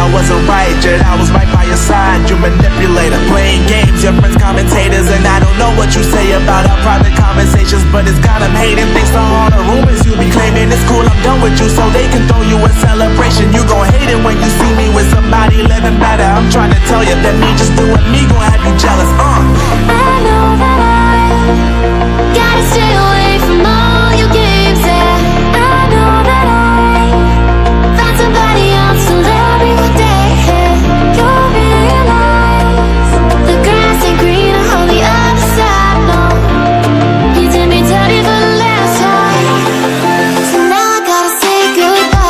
I wasn't right, yet I was right by your side. You manipulator, playing games, your friends commentators. And I don't know what you say about our private conversations, but it's got them hating. Thanks to all the rumors you be claiming. It's cool, I'm done with you, so they can throw you a celebration. You gon' hate it when you see me with somebody living better. I'm trying to tell you that me just doing me gon' have you jealous. I know that I gotta stay away from all your games, yeah. I know that I found somebody else to love me one day, yeah. You'll realize the grass ain't greener on the other side, no. You did me dirty for the last time, so now I gotta say goodbye.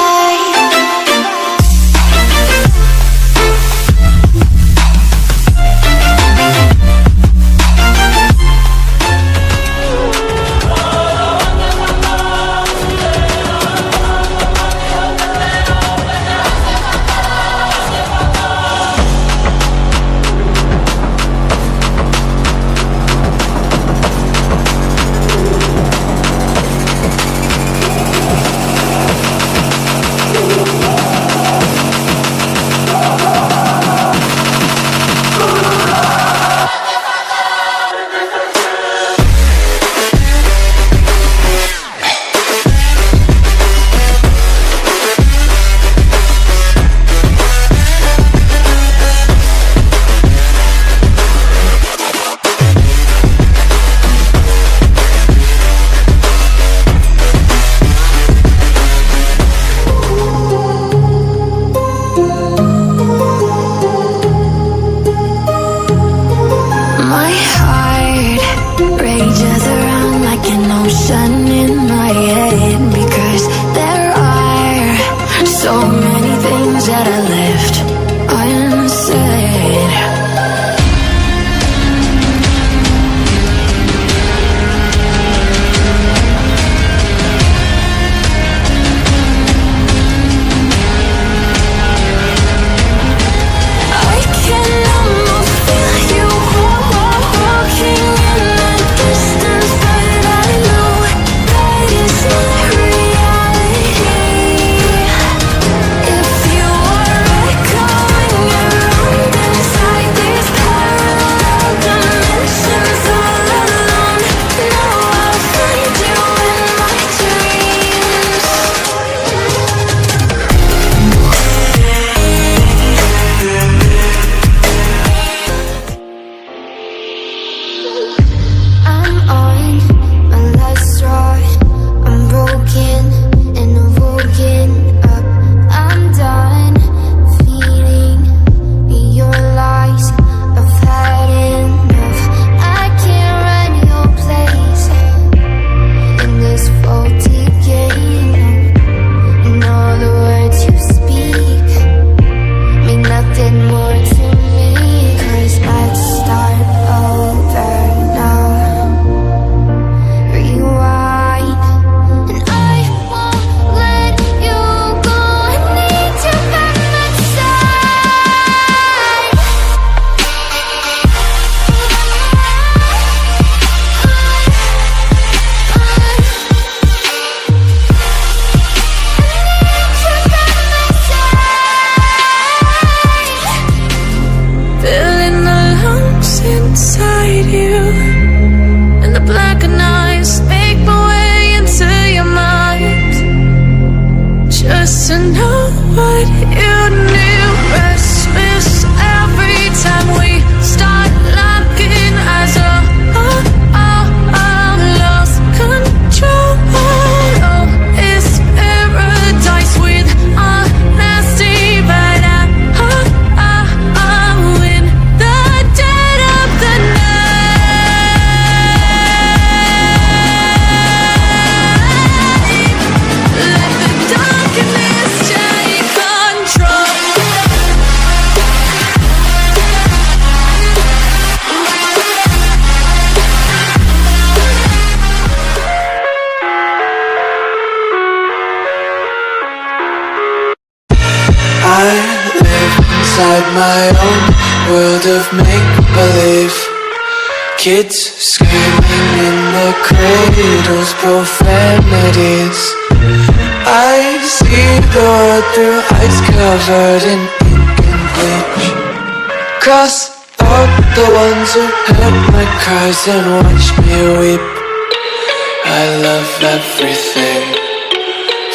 inside my own world of make-believe. Kids screaming in the cradles, profanities. I see the world through eyes covered in ink. Cross out the ones who heard my cries and watched me weep. I love everything.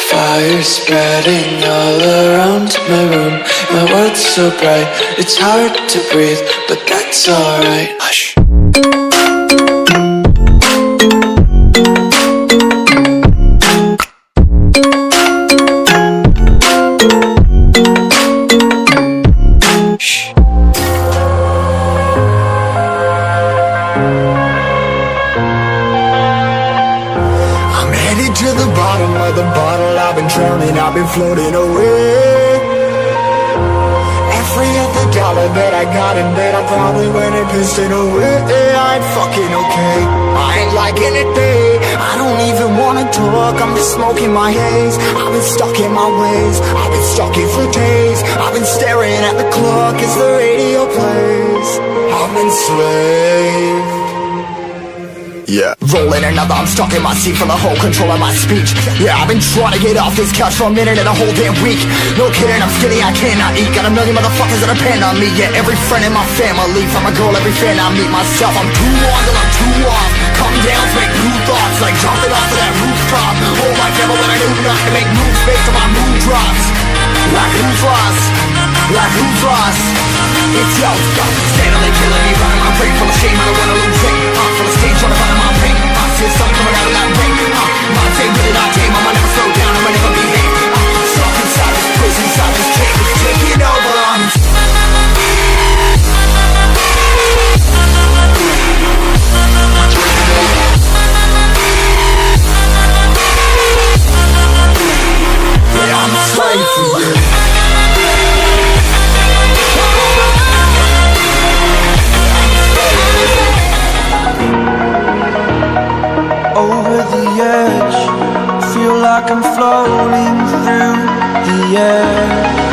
Fire spreading all around my room. My world's so bright, it's hard to breathe, but that's alright. Hush. I've been floating away. Every other dollar that I got in bed, I probably went and pissed it away. I ain't fucking okay, I ain't liking it, babe. I don't even wanna talk, I'm just smoking my haze. I've been stuck in my ways, I've been stuck in for days. I've been staring at the clock as the radio plays. I'm enslaved. Yeah, rolling another, I'm stuck in my seat for the whole control of my speech. Yeah, I've been trying to get off this couch for a minute and a whole damn week. No kidding, I'm skinny, I cannot eat. Got a million motherfuckers that depend on me. Yeah, every friend in my family, from a girl, every fan I meet myself. I'm too on till I'm too off. Come down to make new thoughts, like jumping off of that rooftop. Oh my devil, when I knew not to make moves based on my mood drops. Like who's lost? Like who's lost? It's yo, steadily killing me, running my brain full of shame. I don't wanna lose weight. Full of stage, trying to find my pain. See the sun coming out of that rain. My day with it, I tame. I'ma never slow down, I'ma never behave. Stuck inside this prison, inside this cage, it's taking over. Yeah, I'm a slave for you. Over the edge, feel like I'm floating through the air.